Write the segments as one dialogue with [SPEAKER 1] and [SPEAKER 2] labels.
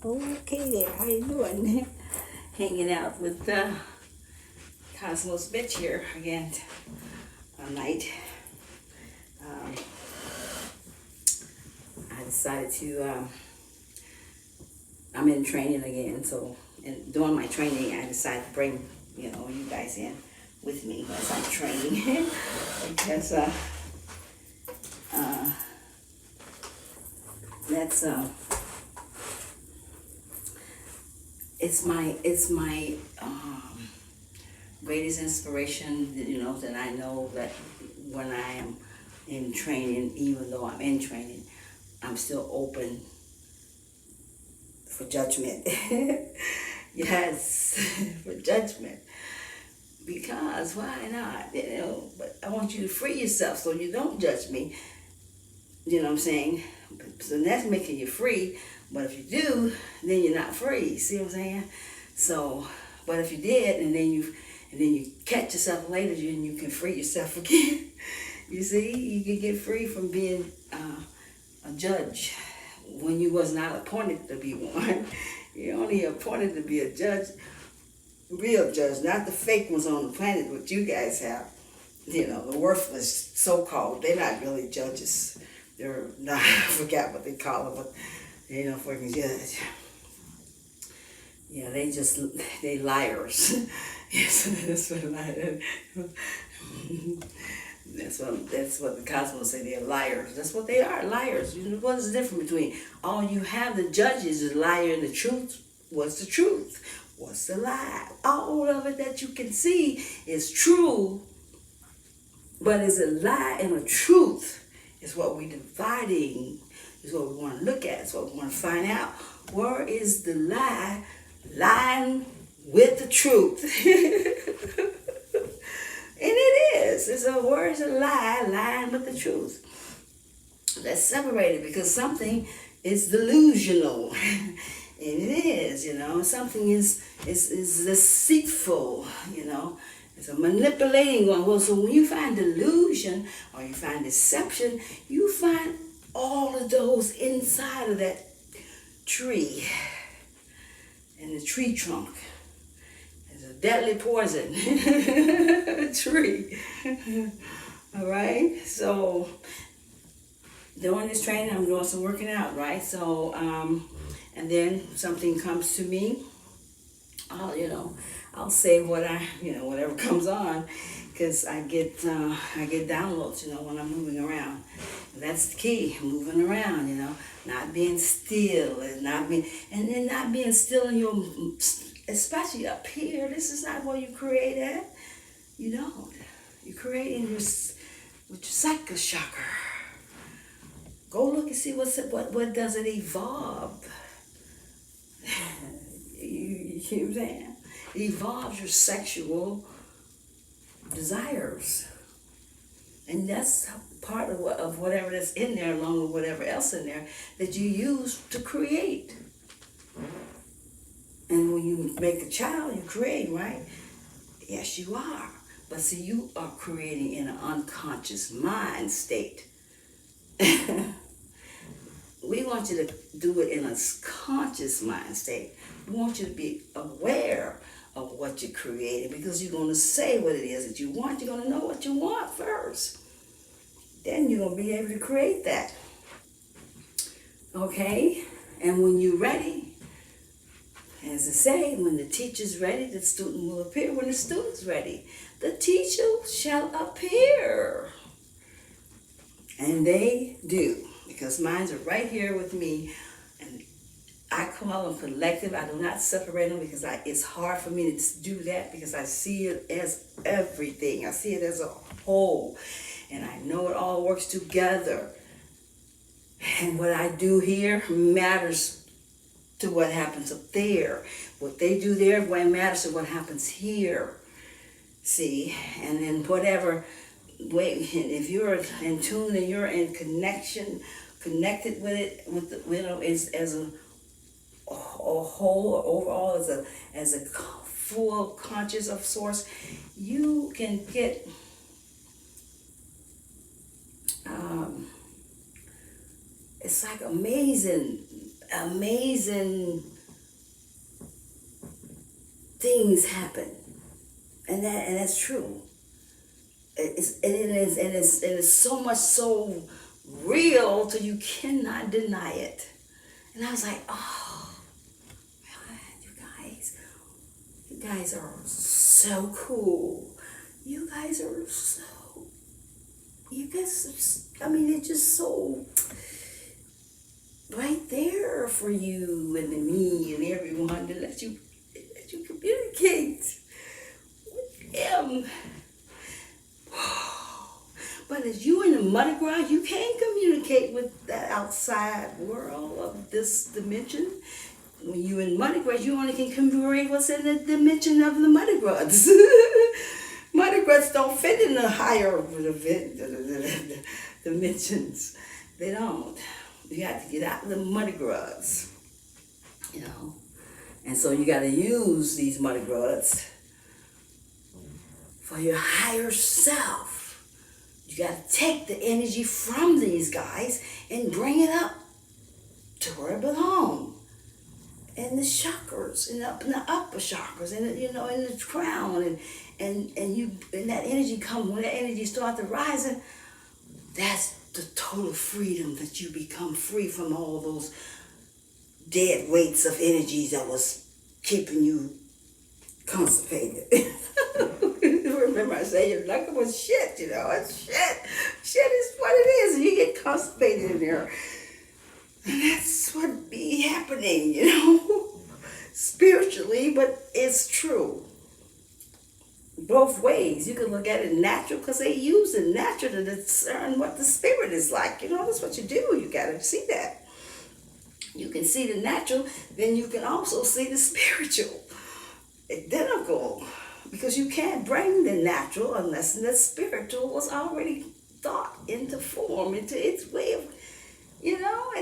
[SPEAKER 1] Okay there, how you doing? Hanging out with Cosmos Bitch here again one night. Um, I decided to, I'm in training again, so and during my training I decided to bring, you guys in with me as I'm training because uh, that's it's my greatest inspiration, that I know that when I am in training, even though I'm in training, I'm still open for judgment. Yes, for judgment. Because why not? But I want you to free yourself so you don't judge me. You know what I'm saying? So that's making you free. But if you do, then you're not free. See what I'm saying? So, but if you did, and then you catch yourself later, and you can free yourself again. You see, you can get free from being a judge when you was not appointed to be one. You're only appointed to be a judge, real judge, not the fake ones on the planet, what you guys have. The worthless so-called. They're not really judges. They're not, I forgot what they call them, but they don't fucking judge. Yeah, they liars. Yes, that's what liars. That's what the Cosmos say. They're liars. That's what they are, liars. What is the difference between all you have? The judges is liar and the truth. What's the truth? What's the lie? All of it that you can see is true, but is a lie and a truth is what we're dividing. Is what we want to look at. Is what we want to find out. Where is the lie lying with the truth? And it is. It's a word, a lie, lying with the truth. Let's separate it because something is delusional. And it is, something is deceitful, It's a manipulating one. Well, so when you find delusion or you find deception, you find all of those inside of that tree, in the tree trunk. It's a deadly poison tree. All right. So during this training, I'm doing some working out, right? So, and then something comes to me. I'll say whatever comes on, because I get downloads, when I'm moving around. And that's the key, moving around, not being still, and then not being still in your, especially up here. This is not where you create at. You don't. You create in with your psycho chakra. Go look and see what does it evolve. You see what I'm saying? It evolves your sexual desires. And that's part of whatever that's in there, along with whatever else in there, that you use to create. And when you make a child, you create, right? Yes, you are. But see, you are creating in an unconscious mind state. We want you to do it in a conscious mind state. We want you to be aware of what you're creating, because you're going to say what it is that you want. You're going to know what you want first. Then you're going to be able to create that. Okay? And when you're ready, as I say, when the teacher's ready, the student will appear. When the student's ready, the teacher shall appear. And they do, because mines are right here with me. And I call them collective. I do not separate them because it's hard for me to do that, because I see it as everything. I see it as a whole. And I know it all works together. And what I do here matters to what happens up there. What they do there matters to what happens here. See? And then whatever, if you're in tune and you're in connected with it, as a whole, or overall as a full conscious of source, you can get it's like amazing amazing things happen, and that's true. It is so much so real till you cannot deny it. And I was like, oh, man, you guys are so cool. You guys are so, I mean, it's just so right there for you and me and everyone to let you communicate with them. But as you in the muddy ground, you can't communicate with that outside world of this dimension. When you're in muddy ground, you only can communicate what's in the dimension of the muddy grounds. Muddy grounds don't fit in the higher dimensions. They don't. You have to get out of the muddy grounds, you know. And so you got to use these muddy grounds for your higher self. You got to take the energy from these guys and bring it up to where it belongs. In the chakras, in the upper chakras, and in the crown, and that energy comes, when that energy starts to rising, that's the total freedom that you become free from all those dead weights of energies that was keeping you constipated. Remember I say your knuckle was shit, it's shit. Shit is what it is, and you get constipated in there. And that's what be happening, spiritually, but it's true. Both ways. You can look at it natural because they use the natural to discern what the spirit is like. That's what you do. You got to see that. You can see the natural, then you can also see the spiritual. Identical. Because you can't bring the natural unless the spiritual was already thought into form, into its way of, it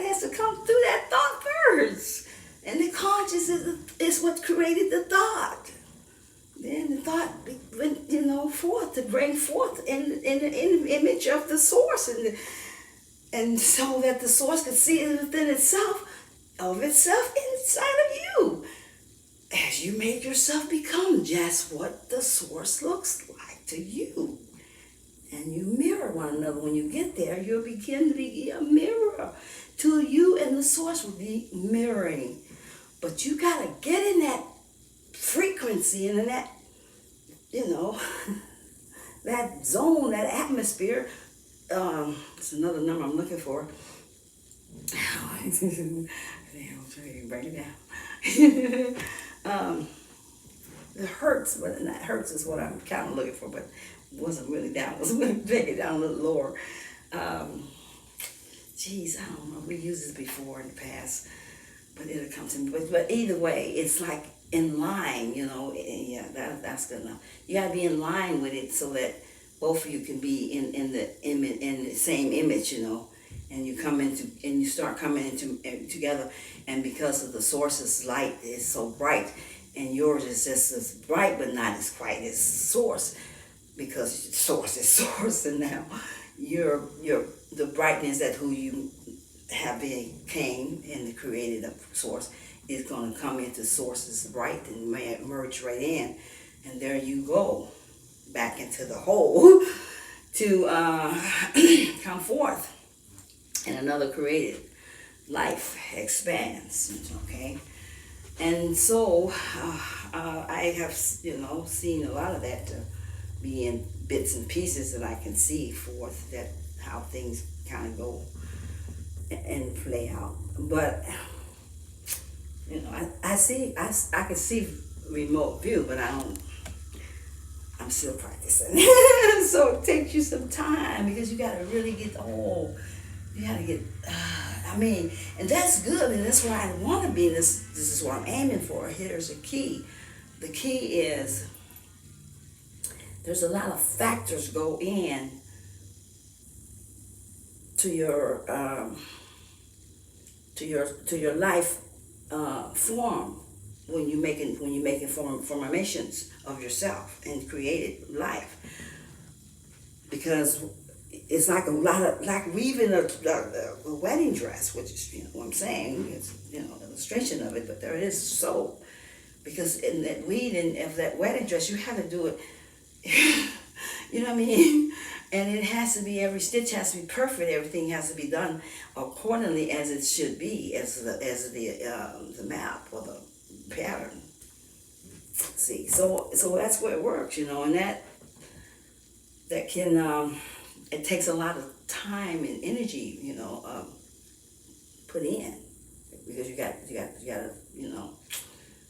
[SPEAKER 1] has to come through that thought first. And the conscious is what created the thought. Then the thought went, forth to bring forth in the image of the source, and so that the source could see it within itself, inside of you. As you make yourself become just what the source looks like to you. And you mirror one another. When you get there, you'll begin to be a mirror to you, and the source will be mirroring. But you got to get in that frequency and in that, that zone, that atmosphere. It's another number I'm looking for. Damn, bring it down. The hertz, but that hertz is what I'm kind of looking for, but wasn't really down. I was going to take it down a little lower. I don't know. We used this before in the past, but it'll come to me. But either way, it's like in line, Yeah, that's good enough. You got to be in line with it so that both of you can be in the same image, and you come into and you start coming into together. And because of the source's light is so bright, and yours is just as bright, but not as quite as source, because source is source, and now the brightness that who you have became in the created of source is going to come into source's bright and merge right in, and there you go back into the whole to come forth, and another created life expands. Okay. And so I have, seen a lot of that to be in bits and pieces that I can see forth, that how things kind of go and play out. But, I can see remote view, but I'm still practicing. So it takes you some time, because you got to really get and that's good, and that's where I want to be. This is what I'm aiming for. Here's the key. The key is there's a lot of factors go in to your life form when you're making formations of yourself and created life. Because it's like a lot of like weaving a wedding dress, which is what I'm saying. It's illustration of it, but there is so because in that weaving of that wedding dress, you have to do it. You know what I mean? And it has to be every stitch has to be perfect. Everything has to be done accordingly as it should be, as the map or the pattern. See, so that's where it works, and that can it takes a lot of time and energy, put in because you got to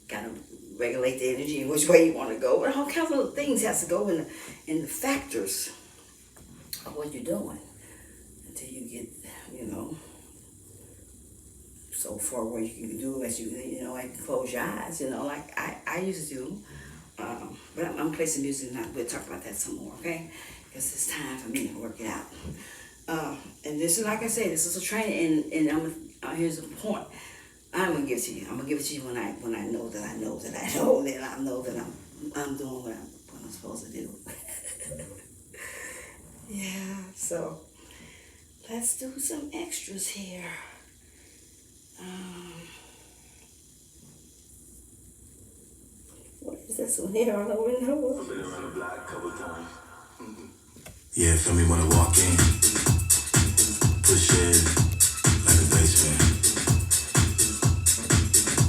[SPEAKER 1] kind of regulate the energy in which way you want to go, but all kinds of things has to go in the factors of what you're doing until you get so far where you can do as like close your eyes, like I used to do. But I'm gonna play some music and we'll talk about that some more, okay? Because it's time for me to work it out. And this is, like I say, this is a training, and here's the point. I'm gonna give it to you. I'm gonna give it to you when I know that I know that I know that I know that I'm doing what I'm supposed to do. Yeah. So let's do some extras here. What is this one here? I don't really know. I've been around the block a couple times.
[SPEAKER 2] Yeah, feel me when I walk in. Push it like a basement.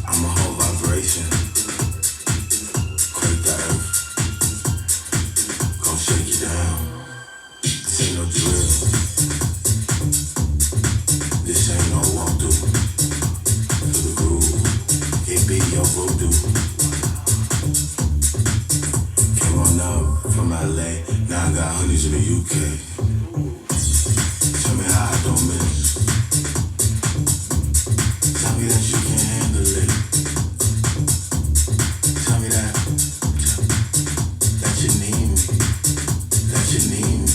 [SPEAKER 2] I'm a whole vibration. Quake the earth. Gon' shake you down. This ain't no drill. This ain't no walkthrough. Feel the groove. It be your voodoo. Came on up from LA. Now I got honeys in the UK. Tell me how I don't miss. Tell me that you can handle it. Tell me that you need me. That you need me.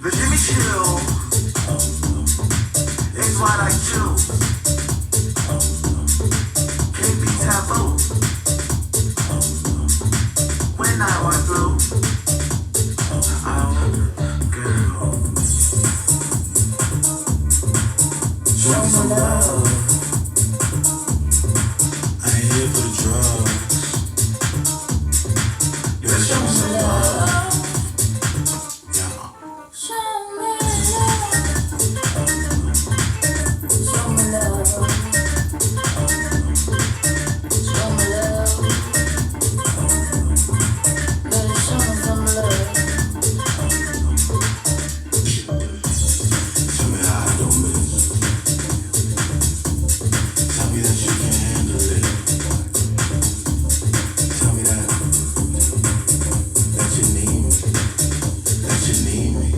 [SPEAKER 3] But let me chill. It's what I choose. Can't be taboo. When I walk through.
[SPEAKER 2] Show me some love. I ain't here for the drugs. You better show me some love. Yeah.
[SPEAKER 4] Show me love. Show me love. Better show me some love.
[SPEAKER 2] Tell me how I don't miss. Tell me that you can handle it. Tell me that you need me. That you need me.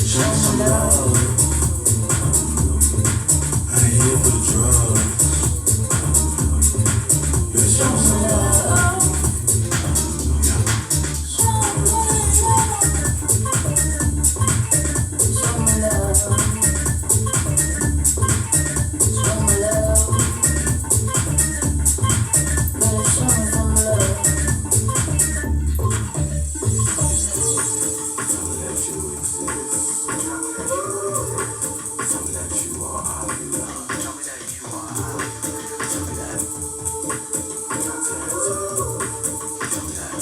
[SPEAKER 2] Show me some love. I ain't here for the drugs. Better show me some love. Yeah.
[SPEAKER 4] Show me love. Show me love. Better show me some love.
[SPEAKER 2] Tell me that you exist. Tell me that you are all you love. Tell me that you are all. Tell me that. Tell me that.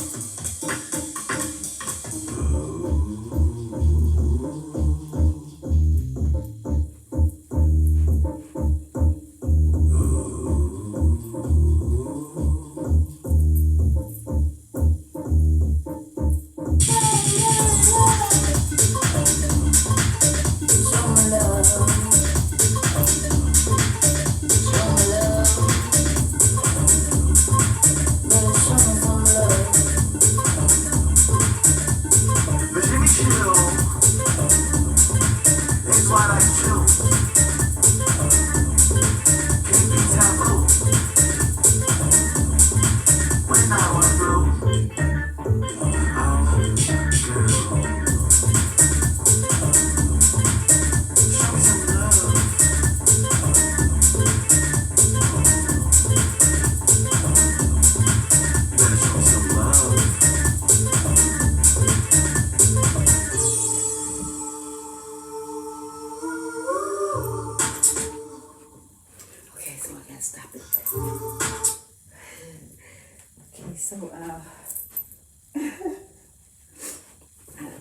[SPEAKER 4] Show me love. Show me love. Better show me some love.
[SPEAKER 3] But let me chill. It's what I choose. Can't be taboo. When I walk through. Show me some love. Better show me some love.
[SPEAKER 1] so I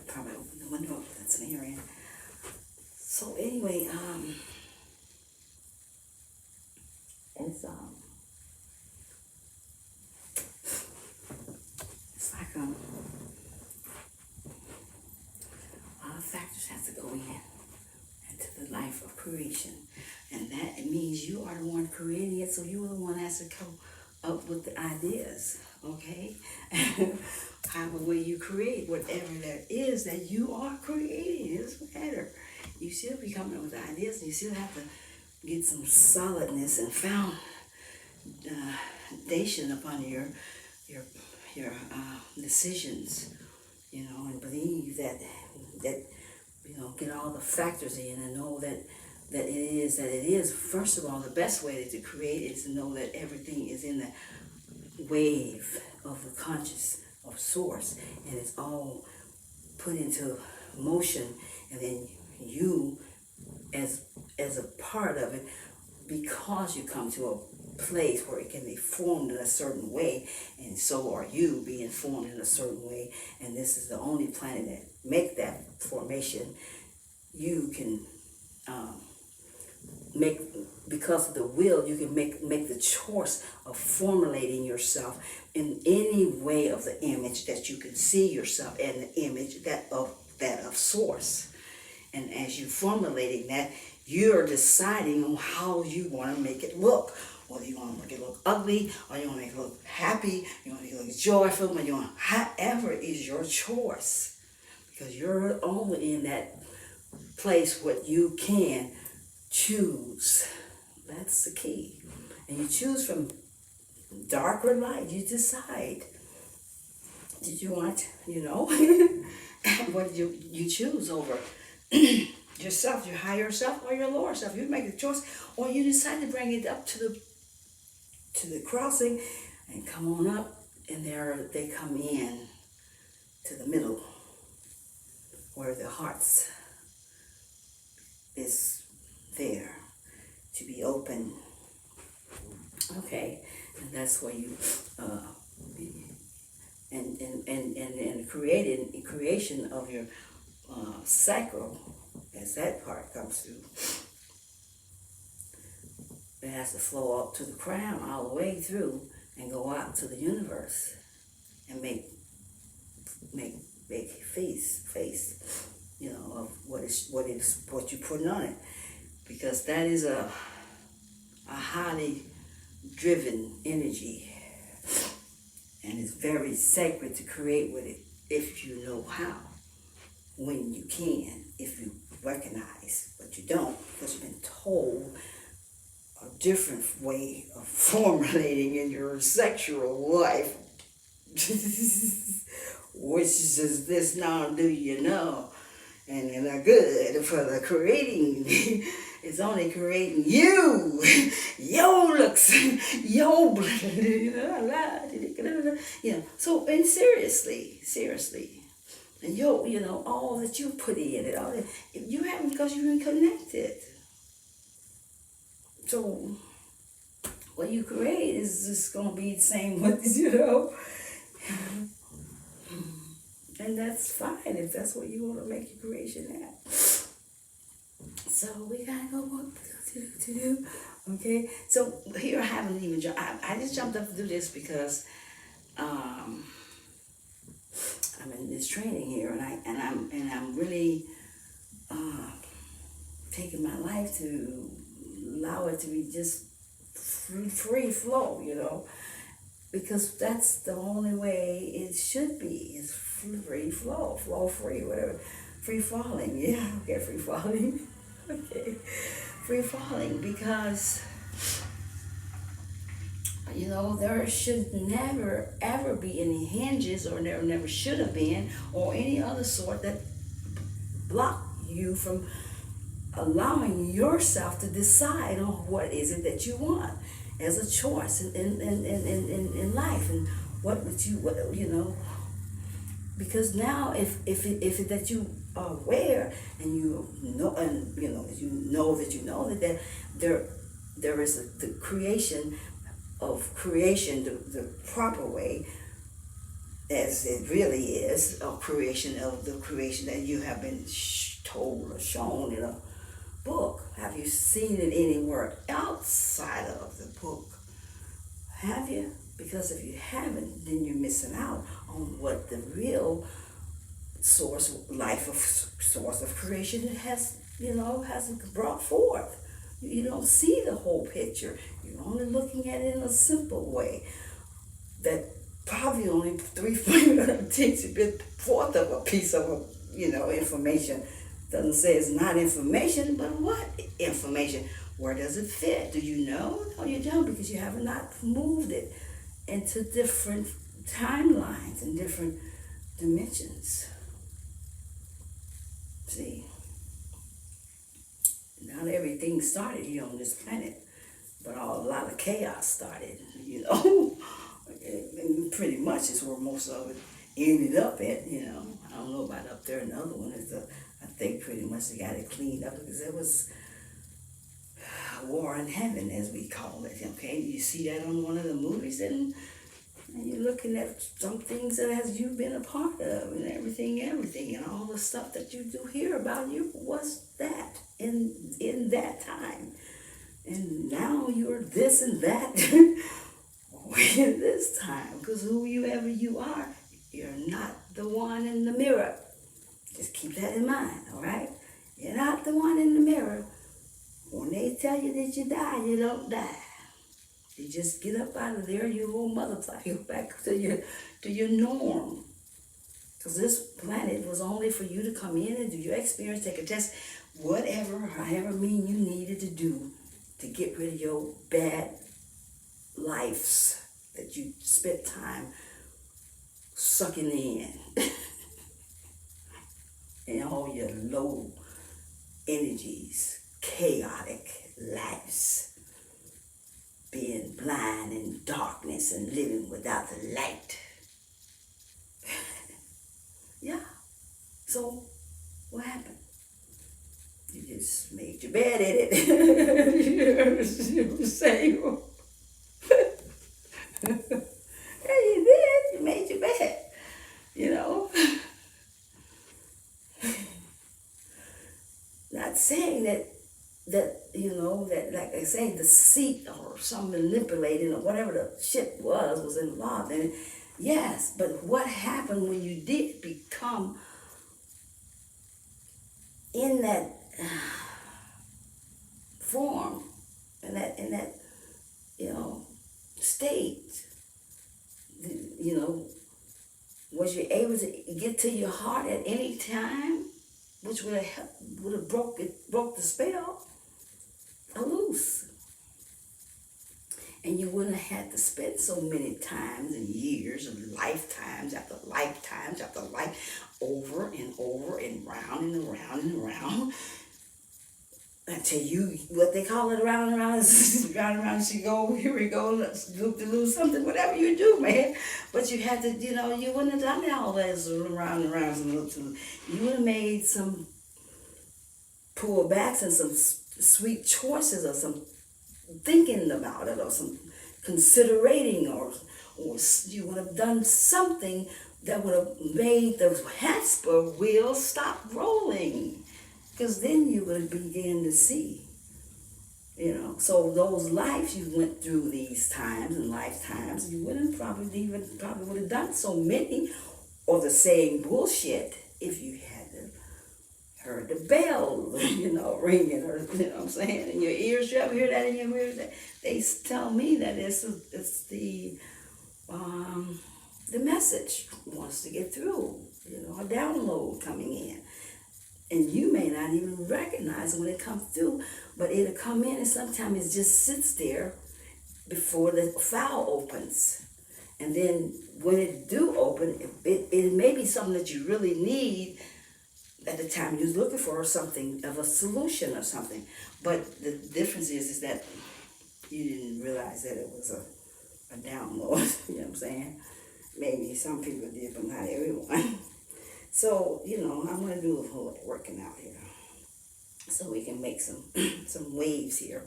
[SPEAKER 1] probably open the window, that's an area. So anyway, it's like a lot of factors have to go into the life of creation, and that it means you are the one creating it, so you are the one that has to come up with the ideas, okay? However way you create whatever that is that you are creating, it doesn't matter. You still be coming up with ideas, and you still have to get some solidness and foundation upon your decisions, you know, and believe that you know, get all the factors in and know that it is. First of all, the best way to create is to know that everything is in the wave of the conscious of source, and it's all put into motion, and then you as a part of it, because you come to a place where it can be formed in a certain way, and so are you being formed in a certain way, and this is the only planet that make that formation. You can make, because of the will, you can make the choice of formulating yourself in any way of the image that you can see yourself, and the image that of source. And as you formulating that, you're deciding on how you want to make it look. Whether you want to make it look ugly, or you want to make it look happy, you want to make it look joyful, or you want, however is your choice. Because you're only in that place what you can choose. That's the key. And you choose from dark or light. You decide. Did you want, you know, what did you choose over yourself, your higher self or your lower self? You make the choice, or you decide to bring it up to the crossing and come on up, and there they come in to the middle where the hearts is there to be open. Okay, and that's where you and creation of your sacral, as that part comes through, it has to flow up to the crown all the way through and go out to the universe and make face, you know, of what you putting on it, because that is a highly driven energy, and it's very sacred to create with it if you know how, when you can, if you recognize, but you don't, because you've been told a different way of formulating in your sexual life, which is this now, do you know? And they're good for the creating. It's only creating you, your looks, your blood, you know. So, and seriously, and you know, all that you put in it, all that you haven't, because you've been connected. So, what you create is just gonna be the same with, you know. And that's fine if that's what you want to make your creation at. So we gotta go what to do. Okay. So here I haven't even jumped. I just jumped up to do this because I'm in this training here, and I'm really taking my life to allow it to be just free flow, you know, because that's the only way it should be. Is free flow, free, whatever, free falling. Yeah, okay, free falling. Okay, free falling, because you know there should never ever be any hinges, or there never should have been, or any other sort that block you from allowing yourself to decide on what is it that you want as a choice in life, and what you know. Because now, if that you are aware, and you know, and you know that there is the creation, the proper way as it really is, a creation of the creation that you have been told or shown in a book. Have you seen it anywhere outside of the book? Have you? Because if you haven't, then you're missing out on what the real source of creation has brought forth. You don't see the whole picture. You're only looking at it in a simple way that probably only takes a bit fourth of a piece of information. Doesn't say it's not information, but what information? Where does it fit? Do you know? No, you don't, because you have not moved it into different timelines and different dimensions. See, not everything started here on this planet, but a lot of chaos started, and pretty much is where most of it ended up at, I don't know about up there. Another one is I think pretty much they got it cleaned up because there was war in heaven, as we call it. Okay, you see that on one of the movies, and you're looking at some things that has you been a part of, and everything, and all the stuff that you do hear about you was that in that time, and now you're this and that in this time, because whoever you are, you're not the one in the mirror. Just keep that in mind, all right? You're not the one in the mirror. When they tell you that you die, you don't die. You just get up out of there, you go multiply, you go back to your norm. Because this planet was only for you to come in and do your experience, take a test, however mean you needed to do to get rid of your bad lives that you spent time sucking in. And all your low energies, chaotic lives, being blind in darkness and living without the light. Yeah. So, what happened? You just made your bed in it. You know what I'm saying? Yeah, you did. You made your bed. Not saying that like I say, deceit or some manipulating or whatever the shit was involved in it. Yes, but what happened when you did become in that form, in that state? Was you able to get to your heart at any time, which would have broke the spell loose, and you wouldn't have had to spend so many times and years and lifetimes after life over and over and round and around and around until you, what they call it, round and round, round and round she go, here we go, let's lose something, whatever you do, man. But you had to, you wouldn't have done all this round and round and loop. You would have made some pullbacks and some sweet choices or some thinking about it or some considerating or you would have done something that would have made the hamster wheel stop rolling. Because then you would begin to see, So those lives you went through these times and lifetimes, you wouldn't probably would have done so many or the same bullshit if you had heard the bell, ringing, or what I'm saying, in your ears. You ever hear that in your ears? They tell me that it's the message wants to get through, a download coming in. And you may not even recognize it when it comes through, but it'll come in and sometimes it just sits there before the file opens. And then when it do open, it may be something that you really need at the time you're looking for something of a solution or something. But the difference is that you didn't realize that it was a download, you know what I'm saying? Maybe some people did, but not everyone. So, I'm going to do a whole working out here so we can make some waves here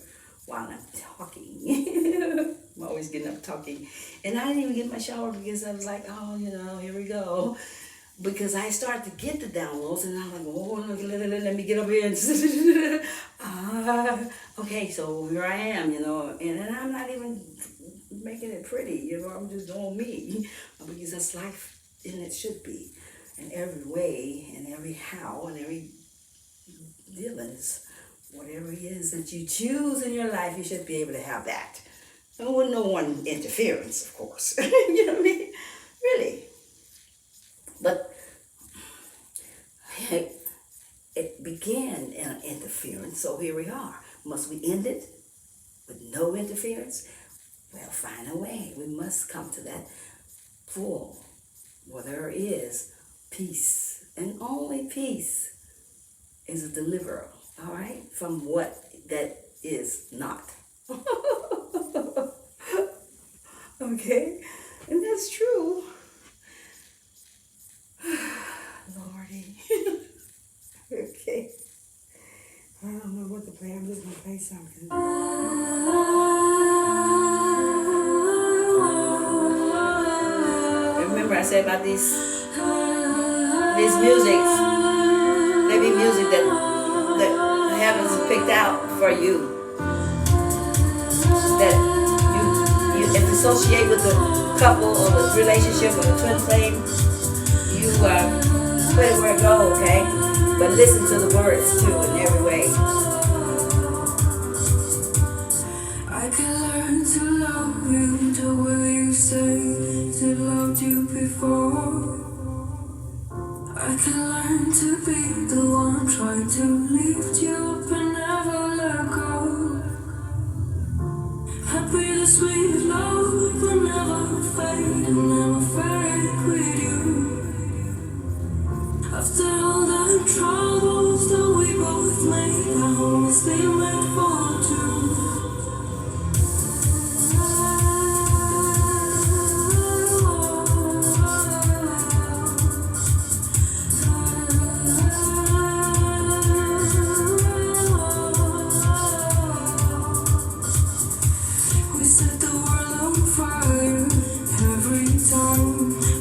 [SPEAKER 1] while I'm talking. I'm always getting up talking. And I didn't even get my shower because I was like, oh, here we go. Because I start to get the downloads and I'm like, oh, let me get up here and okay, so here I am, and then I'm not even making it pretty, I'm just doing me because that's life and it should be in every way and every how and every dealings, whatever it is that you choose in your life, you should be able to have that. And with no one interference, of course. You know what I mean? Really. But it began in an interference, so here we are. Must we end it with no interference? Well, find a way. We must come to that full, where there is peace, and only peace is a deliverer, all right, from what that is not. Okay, and that's true. Lordy. Okay. I don't know what to play. I'm just gonna play something. Remember I said about these musics. They be music that the heavens have picked out for you. That you if associate with the couple or the relationship or the twin flame, you put it where it go, okay? But listen to the words too in every way.
[SPEAKER 5] I can learn to love you the way you say to loved you before. I can learn to be the one trying to lift you up and never let go. Happy the sweet love will never fade and never fade with you. After all the troubles that we both made, I hope we still made for two. We set the world on fire every time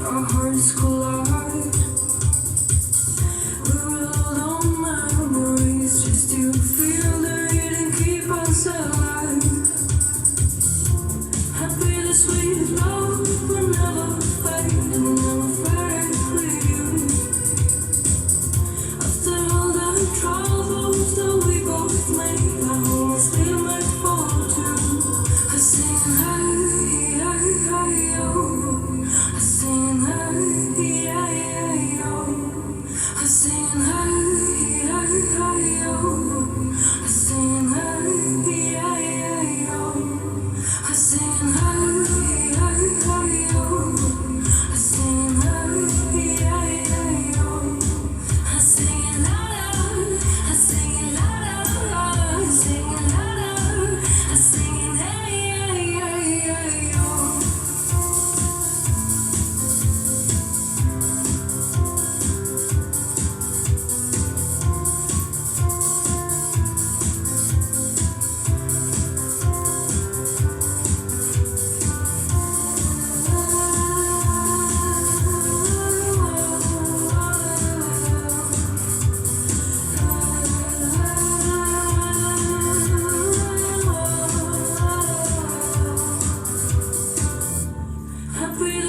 [SPEAKER 5] our hearts collide. Just to feel the heat and keep us alive. Happy the sweet love will never fade and never fade with you. After all the troubles that we both made, I hope we still made for two. I sing hey, hey, hey, oh. I sing hey, hey, hey, oh. I sing hey.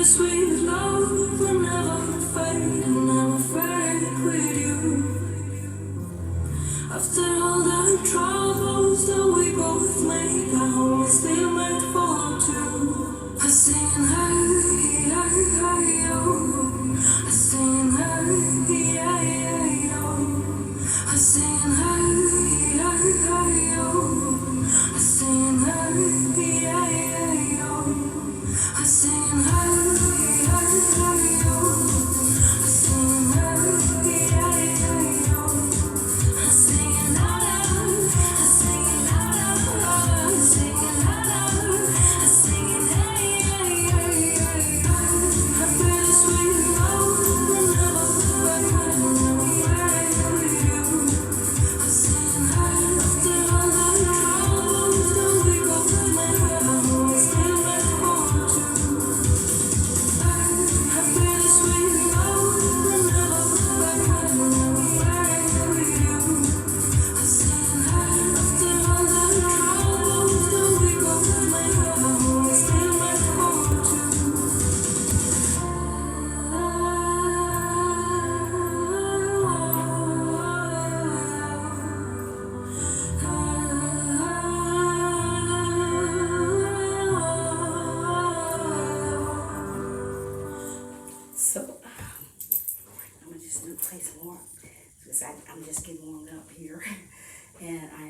[SPEAKER 5] Sweet love will never fade and never fade with you. After all the troubles that we both made, I hope we still made for two. I sing hey, hey, hey, oh. I sing hey, hey, hey, oh. I sing hey, hey, hey, oh. I sing hey, hey, hey, oh. I sing hey.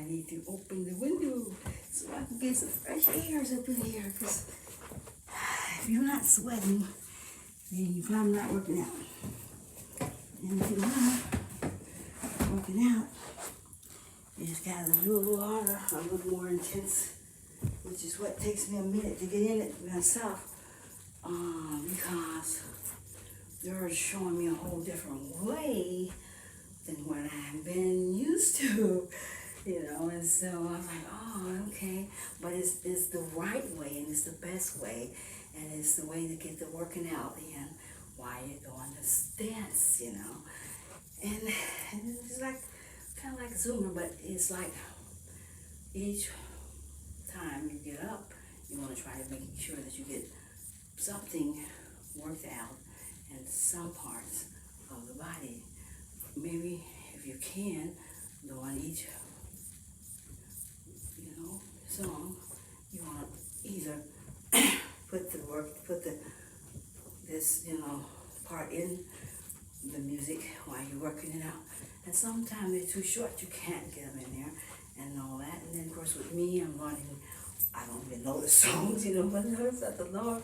[SPEAKER 1] need to open the window so I can get some fresh airs up in here. Because if you're not sweating, then you're probably not working out. And if you are working out, you just gotta do a little harder, a little more intense, which is what takes me a minute to get in it myself. Because they're showing me a whole different way than what I've been used to, and so I was like, oh, okay, but it's the right way, and it's the best way, and it's the way to get the working out in while you're doing this dance, and it's like, kind of like Zumba, but it's like each time you get up, you want to try to make sure that you get something worked out in some parts of the body. Maybe if you can, though on each, song, you want to either put this part in the music while you're working it out. And sometimes they're too short, you can't get them in there and all that. And then of course with me, I'm learning, I don't even know the songs, but notice that the Lord,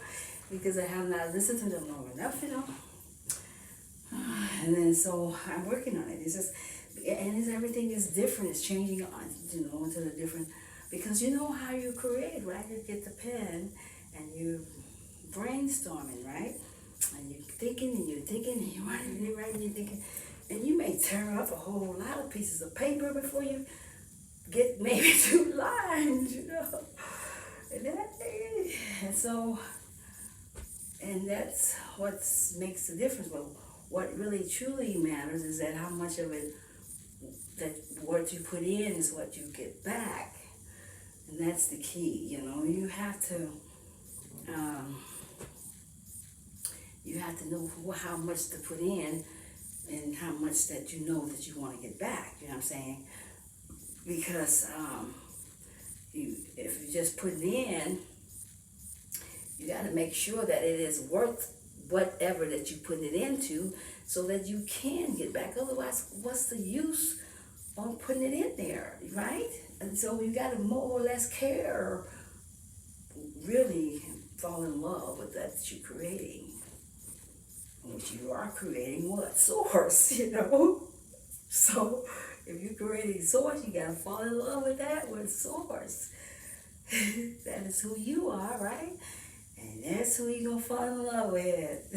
[SPEAKER 1] because I have not listened to them long enough, And then so I'm working on it. It's just, everything is different. It's changing on, into the different, because you know how you create, right? You get the pen and you brainstorming, right? And you're thinking and you're writing and you're thinking, and you may tear up a whole lot of pieces of paper before you get maybe 2 lines, And that's what makes the difference. But what really truly matters is that how much of it, that what you put in is what you get back. And that's the key, you have to know how much to put in and how much that you know that you want to get back, you know what I'm saying? Because if you just put it in, you got to make sure that it is worth whatever that you put it into so that you can get back. Otherwise, what's the use on putting it in there, right? And so you got to more or less care, really fall in love with that you're creating. Which you are creating what? Source, So if you're creating source, you got to fall in love with that with source. That is who you are, right? And that's who you're going to fall in love with.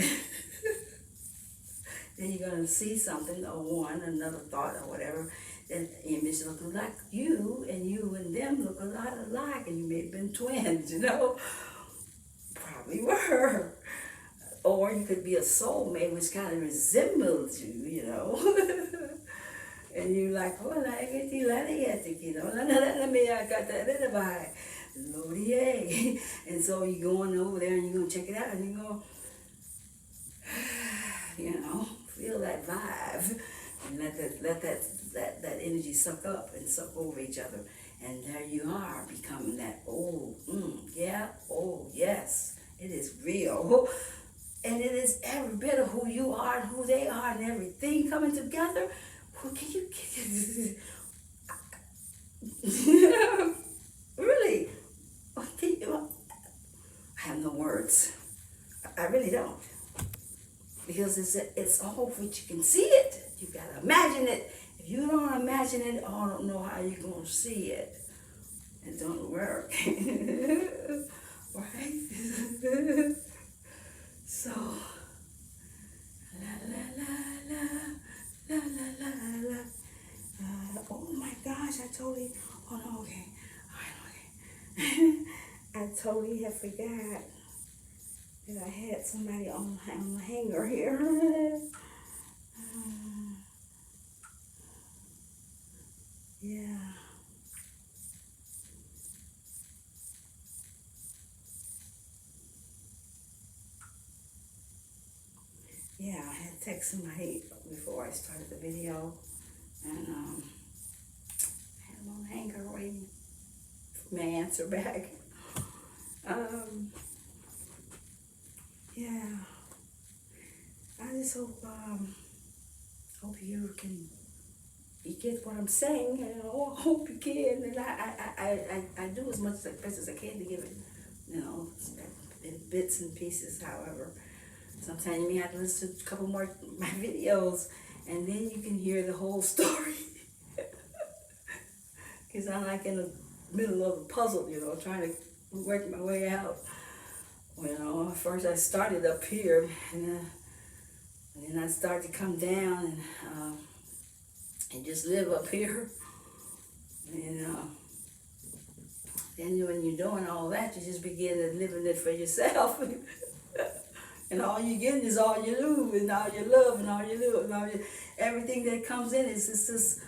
[SPEAKER 1] Then you're going to see something, or another thought or whatever, that image looking like you and them look a lot alike, and you may have been twins, Probably were. Or you could be a soulmate which kind of resembles you, And you're like, oh, and so you're going over there and you're going to check it out and you're going to, feel that vibe and let that energy suck up and suck over each other. And there you are, becoming that, yeah, oh, yes, it is real. And it is every bit of who you are and who they are and everything coming together. Really? I have no words. I really don't. Because it's all what you can see it. You gotta imagine it. If you don't imagine it, I don't know how you're gonna see it. It don't work. Right? So, oh my gosh, I totally, oh no, okay, all right, okay. I totally have forgot that I had somebody on the hanger here. Yeah. Yeah, I had to text somebody before I started the video, and I had them on the hanger waiting for my answer back. Yeah, I just hope you can you get what I'm saying. You know, I hope you can. And I do as much as I can to give it, you know, in bits and pieces. However, sometimes you may have to listen to a couple more of my videos, and then you can hear the whole story. Because I'm like in the middle of a puzzle, you know, trying to work my way out. You know, first I started up here, and then I started to come down and just live up here. And then when you're doing all that, you just begin to living it for yourself. And all you're getting is all you lose, and all your love, and all you lose, and all your, everything that comes in is just,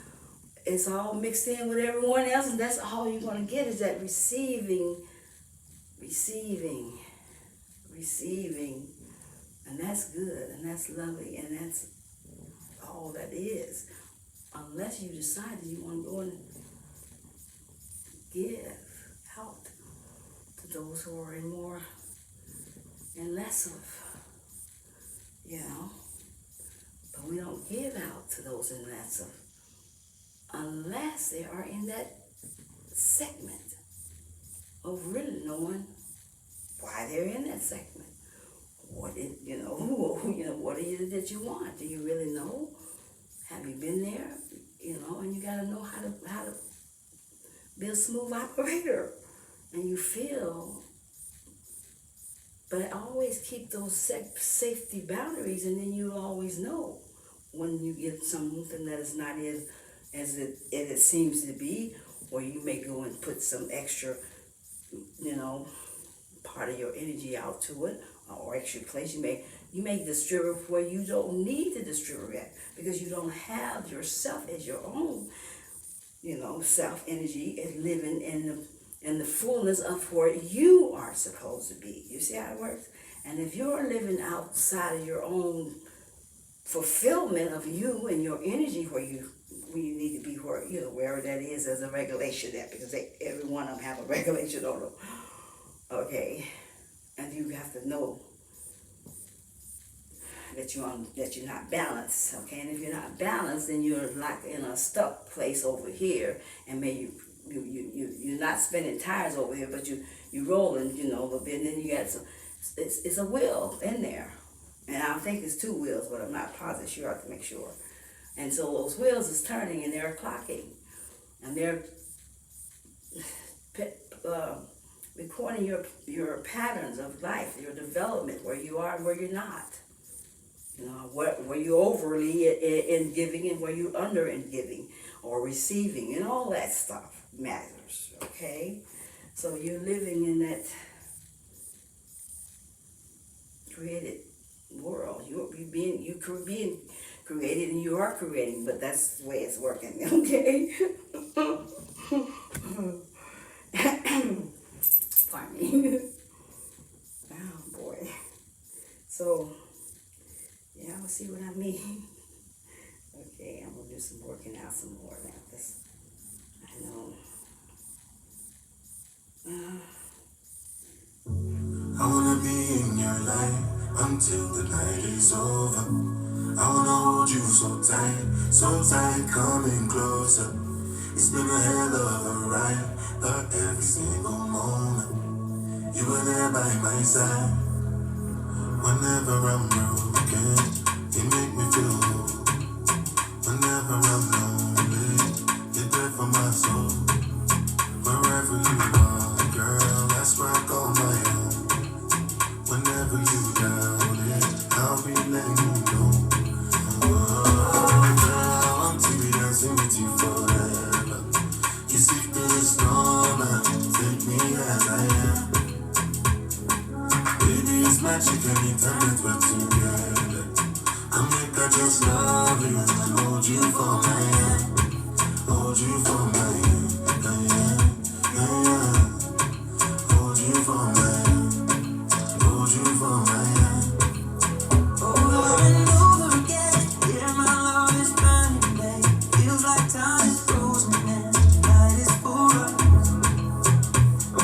[SPEAKER 1] it's all mixed in with everyone else, and that's all you're going to get is that receiving. And that's good, and that's lovely, and that's all that is. Unless you decide that you want to go and give out to those who are in more and less of, you know. But we don't give out to those in less of unless they are in that segment of really knowing why they're in that segment. What it, you know, what is it that you want? Do you really know? Have you been there? You know, and you gotta know how to be a smooth operator, and you feel. But I always keep those safety boundaries, and then you always know when you get something that is not as it seems to be, or you may go and put some extra, you know, part of your energy out to it, or extra place. You may distribute where you don't need to distribute at, because you don't have yourself as your own, you know, self energy and living in the fullness of where you are supposed to be. You see how it works? And if you're living outside of your own fulfillment of you and your energy where you need to be, where, you know, wherever that is, there's a regulation there, because every one of them have a regulation on them. Okay, and you have to know that you're not balanced. Okay, and if you're not balanced, then you're like in a stuck place over here, and maybe you're not spinning tires over here, but you rolling, you know, a little bit, and then you got some. It's a wheel in there, and I think it's two wheels, but I'm not positive. Sure, I have to make sure. And so those wheels is turning, and they're clocking, and they're recording your patterns of life, your development, where you are and where you're not. You know, where you overly in giving and where you under in giving or receiving, and all that stuff matters. Okay, so you're living in that created world. You're being created, and you are creating, but that's the way it's working. Okay. Pardon me. Oh boy. So yeah, I'll see what I mean. Okay, I'm gonna do some working out some more now, because I know.
[SPEAKER 2] I wanna be in your life until the night is over. I wanna hold you so tight, coming closer. It's been a hell of a ride, but every single moment you were there by my side. Whenever I'm broken, you make me feel whole. Whenever I'm lonely, you're there for my soul. Wherever you are, girl, that's where I call my own. Whenever you doubt it, I'll be letting you know. Oh, girl, I want to be dancing with you forever. You see through the storm and take me as I am. Baby, it's magic anytime that we're together. Come make I just love you and hold you for my hand. Hold you for my hand, hold you for my hand, hold you for my hand.
[SPEAKER 5] Over and over again, yeah, my love is burning, babe. Feels like time is frozen and night is for us.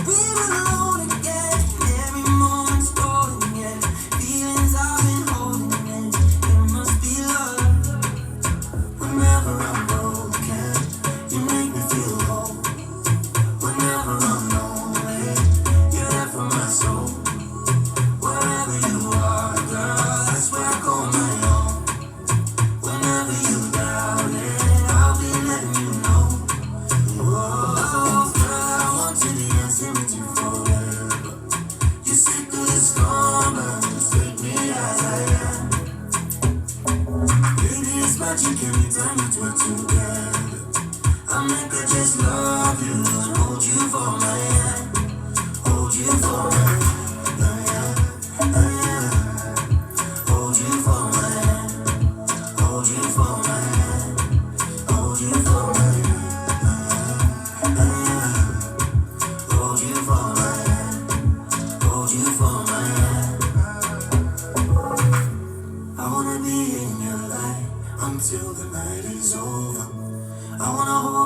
[SPEAKER 5] We're alone again, every moment's golden, yeah. Feelings I've been holding, and it must be love.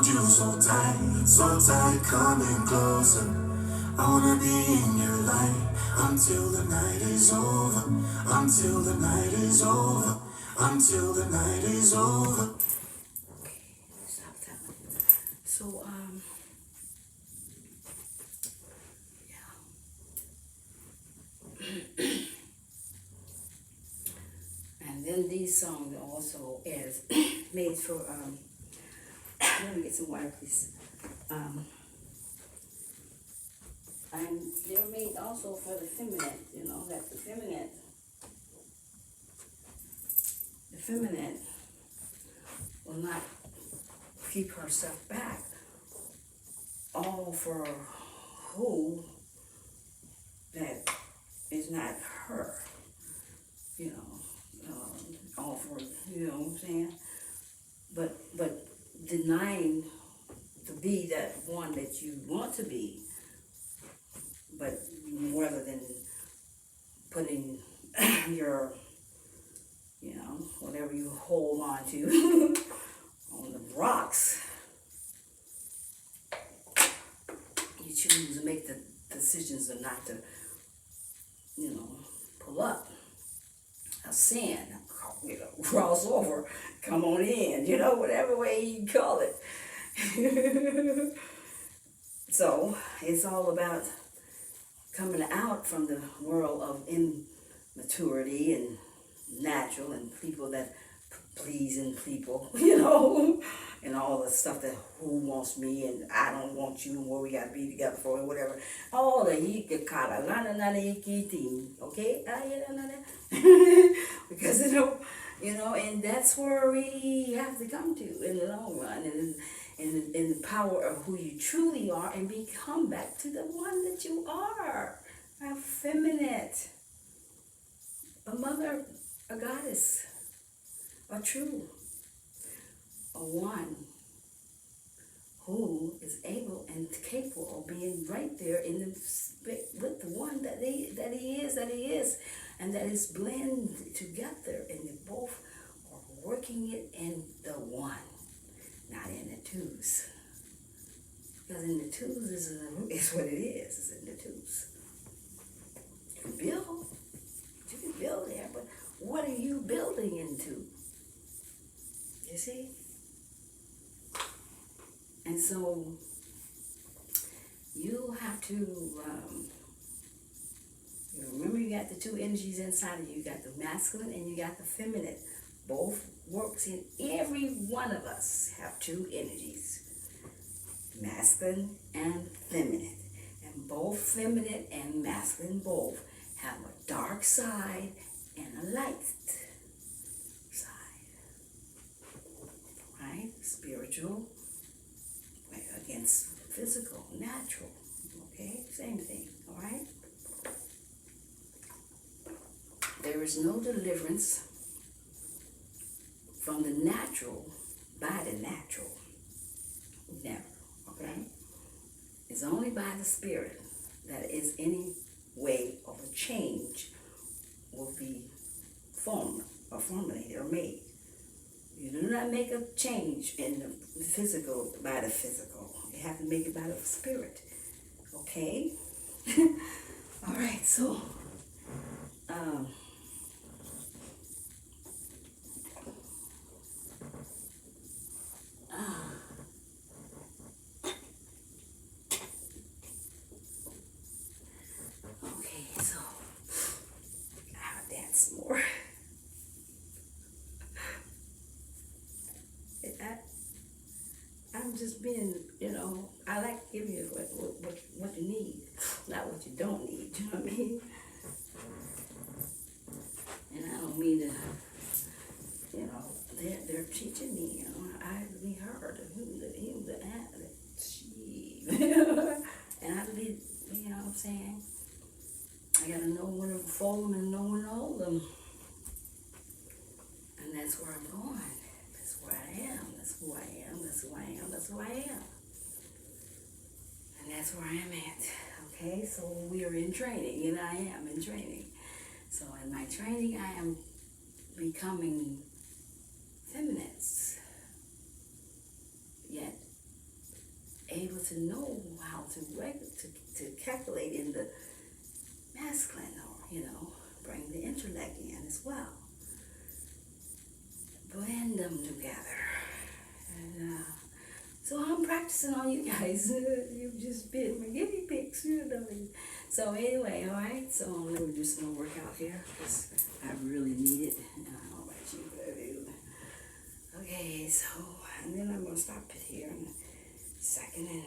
[SPEAKER 2] you so tight, coming closer. I wanna be in your light until the night is over, until the night is over, until the night is over.
[SPEAKER 1] Stop telling. So, yeah. And then these songs also is made for, let me get some water, please. And they're made also for the feminine, you know, that the feminine will not keep herself back, all for who that is not her, you know, all for, you know what I'm saying? But denying to be that one that you want to be, but rather than putting your, you know, whatever you hold on to on the rocks, you choose to make the decisions of not to, you know, pull up a sin, you know, cross over, come on in, you know, whatever way you call it. So it's all about coming out from the world of immaturity and natural and people that pleasing people, you know, and all the stuff that who wants me and I don't want you and what we gotta be together for and whatever. All the yikakara, okay? Because you know, and that's where we have to come to in the long run, and in the power of who you truly are, and become back to the one that you are, effeminate, a mother, a goddess, a true, a one who is able and capable of being right there in the with the one that he is, and that is blended together, and they both are working it in the one, not in the twos. Because in the twos is what it is. It's in the twos. You can build there, but what are you building into? You see? And so you have to remember, you got the two energies inside of you. You got the masculine and you got the feminine. Both works in every one of us. Have two energies, masculine and feminine. And both feminine and masculine both have a dark side and a light side. Right? Spiritual against physical, natural. Okay? Same thing. All right? There is no deliverance from the natural by the natural. Never. Okay? It's only by the spirit that is any way of a change will be formed or formulated or made. You do not make a change in the physical by the physical. You have to make it by the spirit. Okay? All right, so okay, so I'll dance more. I'm just being, you know, I like to give you what you need, not what you don't need, you know what I mean? And I don't mean to, you know, they're teaching me, you know, I have to be heard, and I have to be, you know what I'm saying? I gotta know when to fold them and know when to hold them. And that's where I'm going. That's where I am. That's who I am. That's who I am. That's who I am. And that's where I am at. Okay, so we are in training, and I am in training. So in my training, I am becoming feminist, yet able to know how to calculate in the masculine, or bring the intellect in as well. Blend them together. And so I'm practicing on you guys. You've just been my guinea pigs, So anyway, all right. So let me do some more workout here because I really need it. I don't know about you, but I do. Okay, so and then I'm gonna stop it here in a second. And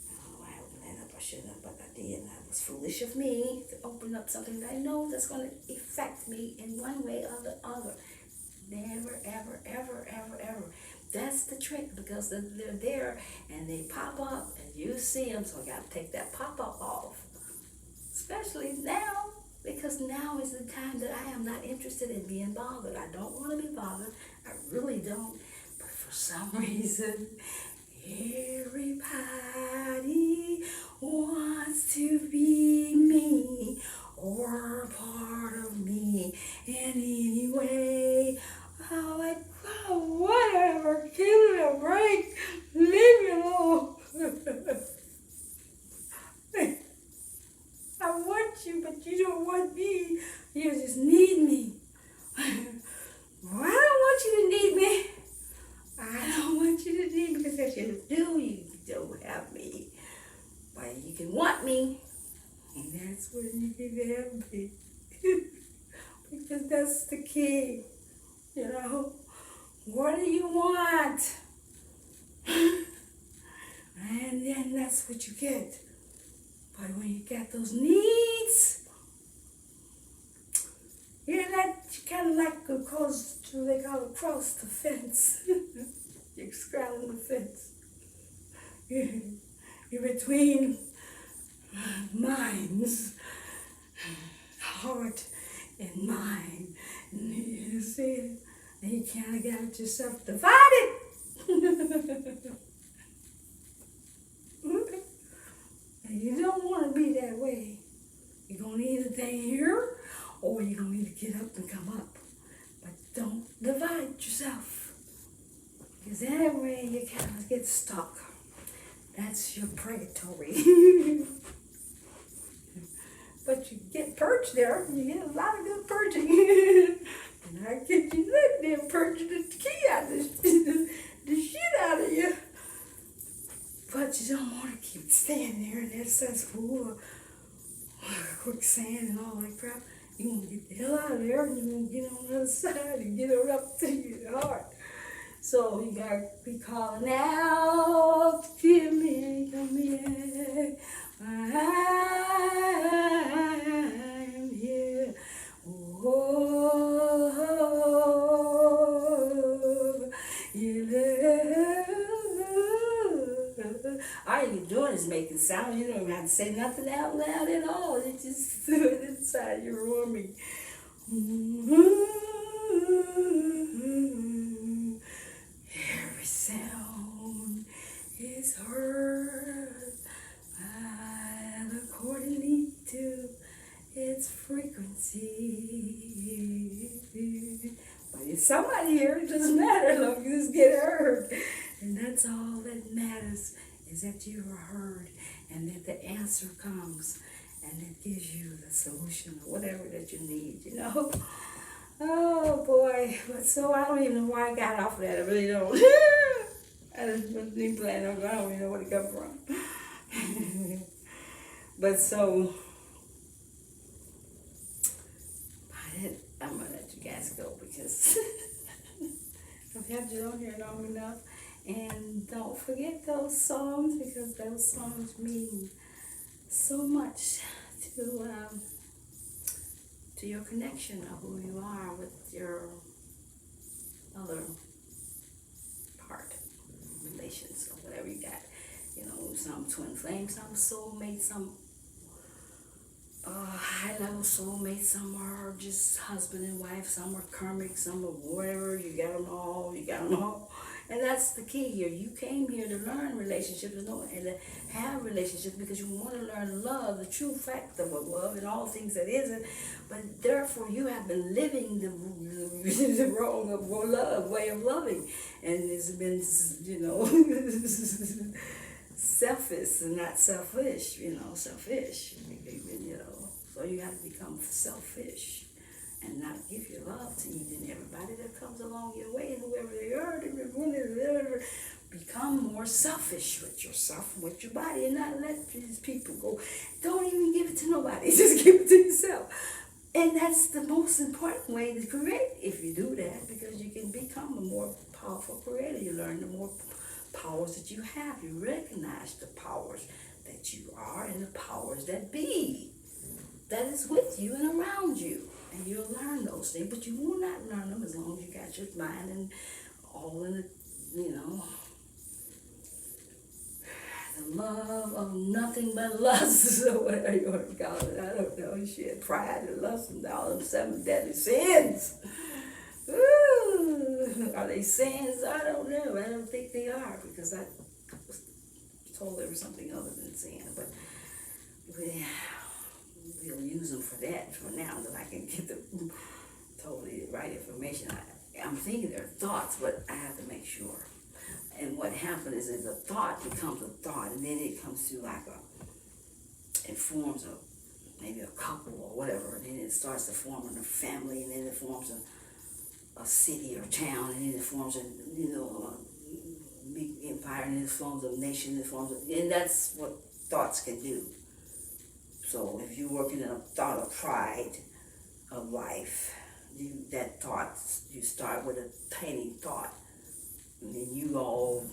[SPEAKER 1] I don't know why I opened that up. I shouldn't have, but I did. And that was foolish of me to open up something that I know that's gonna affect me in one way or the other. Never, ever, ever, ever, ever. That's the trick, because they're there and they pop up and you see them, so I got to take that pop-up off. Especially now, because now is the time that I am not interested in being bothered. I don't want to be bothered. I really don't. But for some reason, everybody wants to be me or part of me in any way. I'm like, oh, whatever, give it a break, leave me alone. I want you, but you don't want me. You just need me. Well, I don't want you to need me. I don't want you to need me, because if you do, you don't have me. But you can want me, and that's when you can have me. Because that's the key. What do you want? And then that's what you get. But when you get those needs, that you kind of like they call it cross the fence. You're straddling the fence. You're between minds, heart and mind. You see it? And you kind of got yourself divided. And you don't want to be that way. You're going to either stay here or you're going to either get up and come up. But don't divide yourself. Because that way you kind of get stuck. That's your purgatory. But you get purged there. You get a lot of good purging. And I get you letting them purging the key out of the shit out of you. But you don't want to keep staying there in that cesspool of quicksand and all that crap. You want to get the hell out of there, and you want to get on the other side and get it up to your heart. So you got to be calling out, Jimmy, come here. I'm here. Oh, yeah. All you're doing is making sound. You don't have to say nothing out loud at all. You just do it inside your rooming. Every sound is heard accordingly to its frequency. But if somebody here, it doesn't matter as long as you just get heard. And that's all that matters, is that you are heard and that the answer comes and it gives you the solution or whatever that you need, Oh boy, but so I don't even know where I got off of that. I really don't. I just wasn't even planning on going. I don't even know where to come from. But so, I'm gonna let you guys go because I've had you on here long enough. And don't forget those songs, because those songs mean so much to your connection of who you are with your other part, relations or whatever you got. Some twin flames, some soulmates, some high-level soulmates, some are just husband and wife, some are karmic, some are whatever. You got them all. And that's the key here. You came here to learn relationships and to have relationships because you want to learn love, the true fact of love and all things that isn't. But therefore, you have been living the wrong of love, way of loving. And it's been, selfish and not selfish, selfish. So you have to become selfish and not give your love to even everybody that comes along your way, and whoever they are, become more selfish with yourself and with your body, and not let these people go. Don't even give it to nobody, just give it to yourself. And that's the most important way to create, if you do that, because you can become a more powerful creator. You learn the more powers that you have. You recognize the powers that you are and the powers that be, that is with you and around you. And you'll learn those things, but you will not learn them as long as you got your mind and all in the, the love of nothing but lust, or whatever you want to call it. I don't know, shit, pride and lust and all them 7 deadly sins. Ooh, are they sins? I don't know. I don't think they are, because I was told there was something other than sin, but we'll use them for that for now until I can get the totally right information. I'm thinking they're thoughts, but I have to make sure. And what happens is a thought becomes a thought, and then it comes to it forms maybe a couple or whatever, and then it starts to form a family, and then it forms a city or town, and then it forms a big empire, and then it forms a nation, and that's what thoughts can do. So if you're working in a thought of pride of life, you start with a tiny thought, and then you all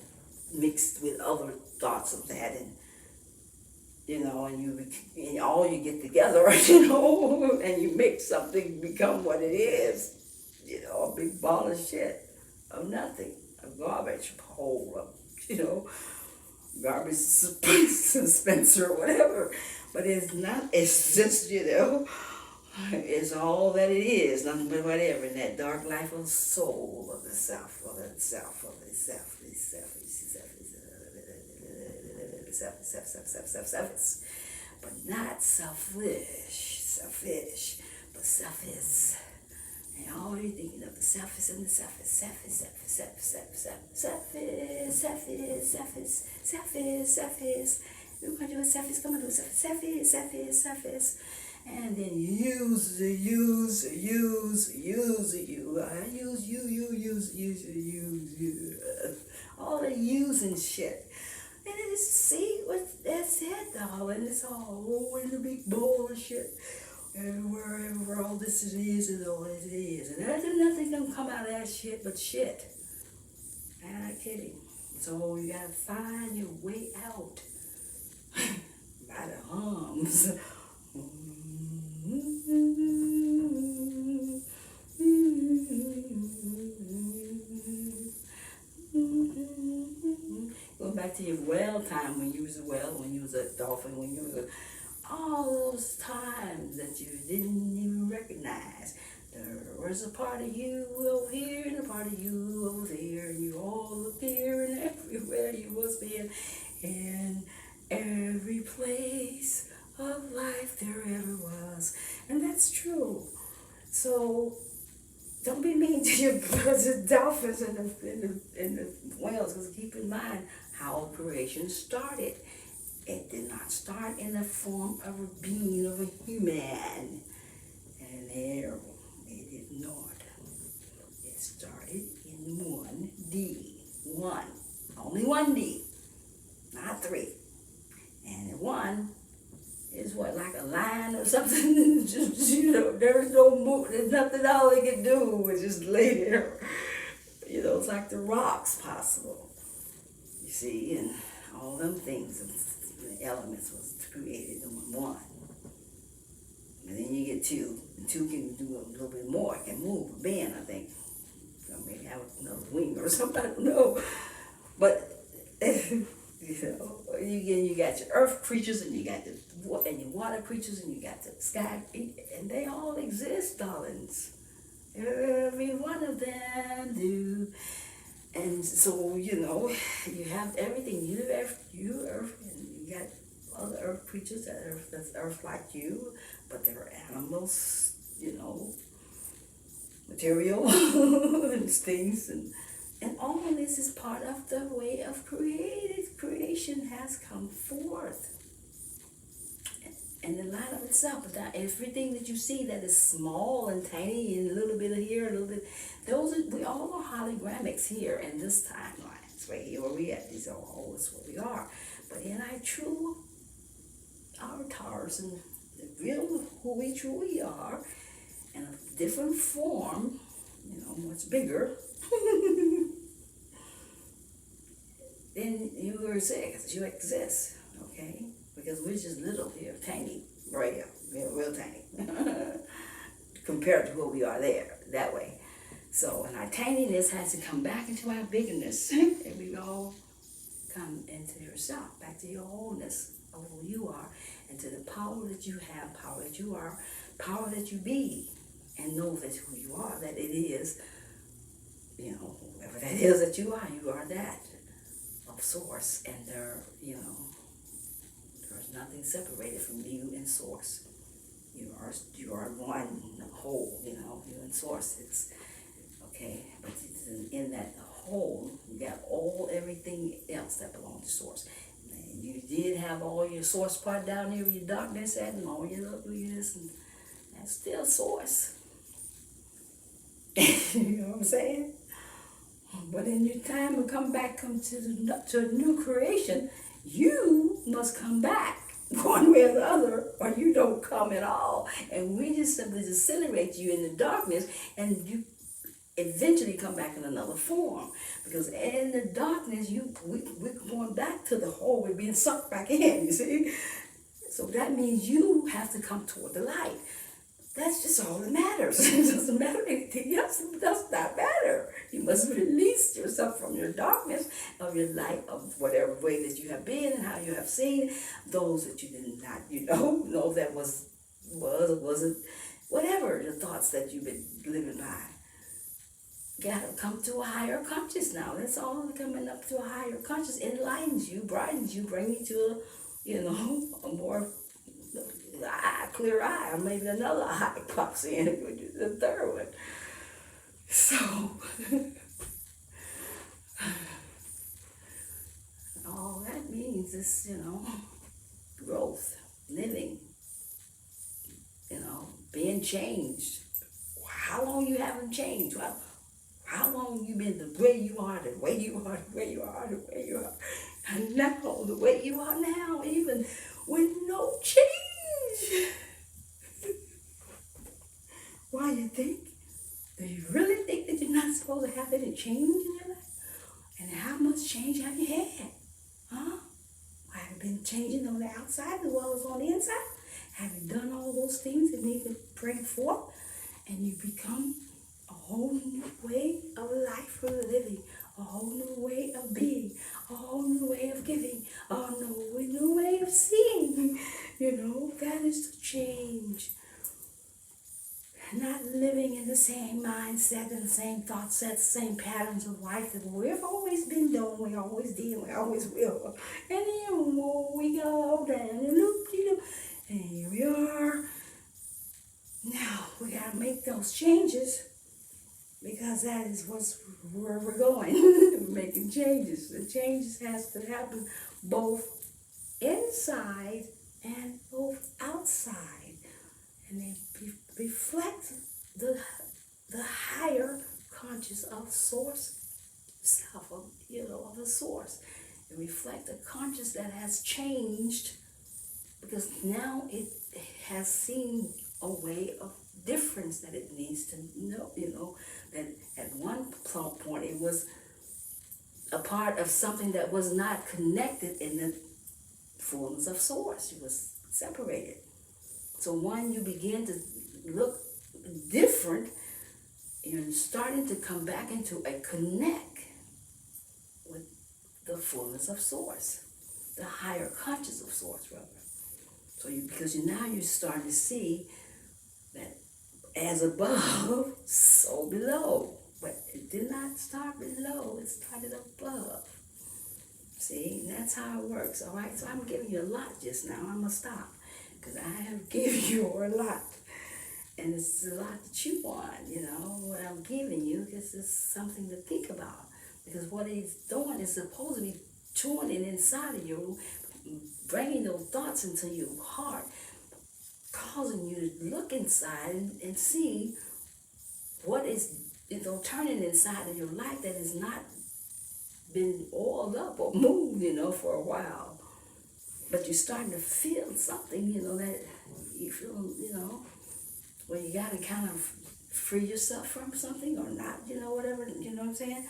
[SPEAKER 1] mixed with other thoughts of that, and and all you get together, and you make something become what it is, a big ball of shit, of nothing, a garbage hole, garbage dispenser or whatever. But it's not, it's just, it's all that it is, nothing but whatever, in that dark life of soul of the self, but not selfish, but selfish. And all you're thinking of the selfish and the selfish. We're going to do a selfish, come on, do a selfish. And then use you. All the using shit. And then see what that's it, darling. It's all in the big bowl of shit. And wherever all this is all it is. And there's nothing gonna come out of that shit but shit. I'm not kidding. So you gotta find your way out. By the hums. Go back to your well time when you was a whale, when you was a dolphin, when you was all those times that you didn't even recognize. There was a part of you over here and a part of you over there, and you all looked here and everywhere you was been, in every place of life there ever was. And that's true. So don't be mean to your birds and dolphins and the whales, because keep in mind how creation started. It did not start in the form of a being, of a human. And there, it is not. It started in 1D. Only 1D, not 3. And 1 is what, like a line or something? Just, there's no move, there's nothing all they can do is just lay there. It's like the rocks possible. You see, and all them things, the elements was created in 1. And then you get 2, and 2 can do a little bit more, it can move, bend, I think. Maybe have another wing or something, I don't know. But, you got your earth creatures, and you got your water creatures, and you got the sky, and they all exist, darlings. Every one of them do. And so, you have everything. You earth, and you got other earth creatures that's earth like you, but they're animals, material and things, and all of this is part of the way of creation has come forth. And the light of itself, but that everything that you see that is small and tiny and a little bit of here, a little bit, we all are hologramics here in this timeline. It's right here where we at. These are all is what we are. But in our true avatars and the real who we truly are, in a different form, much bigger, then you exist, okay? Because we're just little here, tiny, real tiny, compared to who we are that way. So, and our tininess has to come back into our bigness, and we all come into yourself, back to your wholeness of who you are, and to the power that you have, power that you are, power that you be, and know that who you are, that it is, whoever that is that you are that of source, and there's nothing separated from you and source. You are one whole, you and source. It's okay, but it's in that whole, you got everything else that belongs to source. And you did have all your source part down there with your darkness at, and all your ugliness, and that's still source. You know what I'm saying? But in your time to come to a new creation, you must come back one way or the other, or you don't come at all. And we just simply incinerate you in the darkness, and you eventually come back in another form. Because in the darkness, we're going back to the hole, we're being sucked back in, you see? So that means you have to come toward the light. That's just all that matters. It doesn't matter anything else. It does not matter. You must release yourself from your darkness, of your light, of whatever way that you have been and how you have seen those that you did not, know that wasn't, whatever the thoughts that you've been living by. Gotta come to a higher conscious now. That's all. Coming up to a higher conscious enlightens you, brightens you, bring you to a more clear eye, or maybe another eye pops in, which is the third one. So, all that means is, growth, living, being changed. How long you haven't changed? How long you been the way you are, the way you are, the way you are, the way you are. And now, the way you are now, even with no change. Why you think? Do you really think that you're not supposed to have any change in your life? And how much change have you had? Huh? Have you been changing on the outside as well as on the inside? Have you done all those things that need to bring forth? And you become a whole new way of life for living, a whole new way of being, a whole new way of giving, a whole new way of seeing. That is the change. Not living in the same mindset and the same thought sets, same patterns of life that we've always been doing, we always did, we always will. And then we go down the loop-de-loop, and here we are. Now we gotta make those changes, because that is where we're going. We're making changes. The changes has to happen both inside and both outside. And they reflect the higher conscious of source self, of the source. It reflects a conscious that has changed, because now it has seen a way of difference that it needs to know, that at one point it was a part of something that was not connected in the fullness of source. It was separated. So when you begin to look different, you're starting to come back into a connect with the fullness of source, the higher conscious of source, rather. So because now you're starting to see that as above, so below. But it did not start below, it started above. See, and that's how it works, all right? So I'm giving you a lot just now. I'm going to stop because I have given you a lot. And it's a lot to chew on, you know, what I'm giving you, because it's something to think about. Because what he's doing is supposed to be chewing it inside of you, bringing those thoughts into your heart, causing you to look inside and see what is, you know, turning inside of your life that has not been oiled up or moved, you know, for a while. But you're starting to feel something, you know, that you feel, you know, where you got to kind of free yourself from something or not, you know, whatever, you know what I'm saying?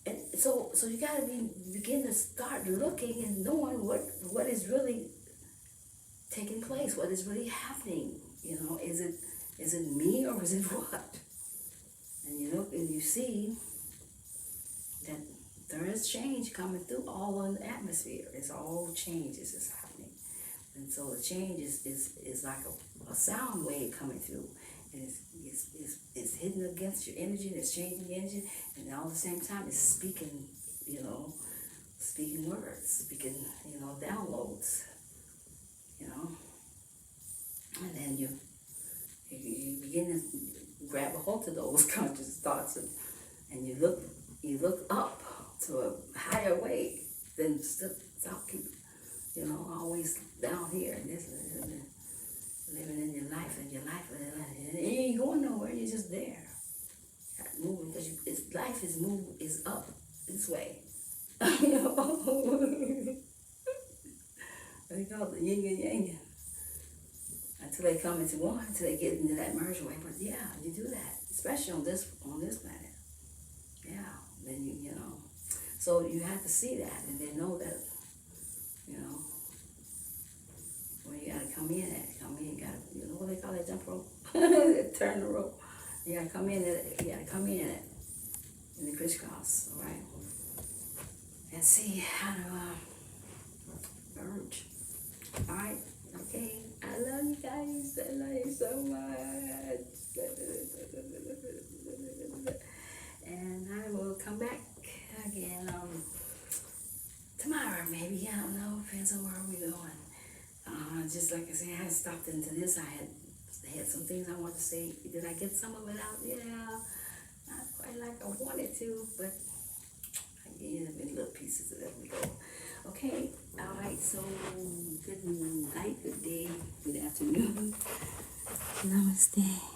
[SPEAKER 1] And so you got to begin to start looking and knowing what is really taking place, what is really happening, you know, is it me or is it what? And you look and you see that there is change coming through all in the atmosphere. It's all changes is happening. And so the change is like a sound wave coming through. And it's hitting against your energy, and it's changing the energy, and all at the same time it's speaking, you know, speaking words, speaking, you know, downloads, you know. And then you begin to grab a hold of those conscious thoughts and you look up to a higher way than stop keep, you know, always down here and this living in your life and you ain't going nowhere, you're just there. Moving because life is up this way. You know? They call it yin and yang. Until they come into one, until they get into that merge way. But yeah, you do that, especially on this planet. Yeah, then you know. So you have to see that and then know that, you know, where you gotta come in, gotta, you know what they call that jump rope? Turn the rope. You gotta come in it in the crisscross, all right? And see how to merge. All right, okay. I love you guys. I love you so much. And I will come back again tomorrow, maybe. I don't know. Depends on where we're going. Just like I said, I had stopped into this. I had some things I wanted to say. Did I get some of it out? Yeah, not quite like I wanted to, but I gave it in little pieces as we go. Okay, all right, so good night, good day, good afternoon. Namaste.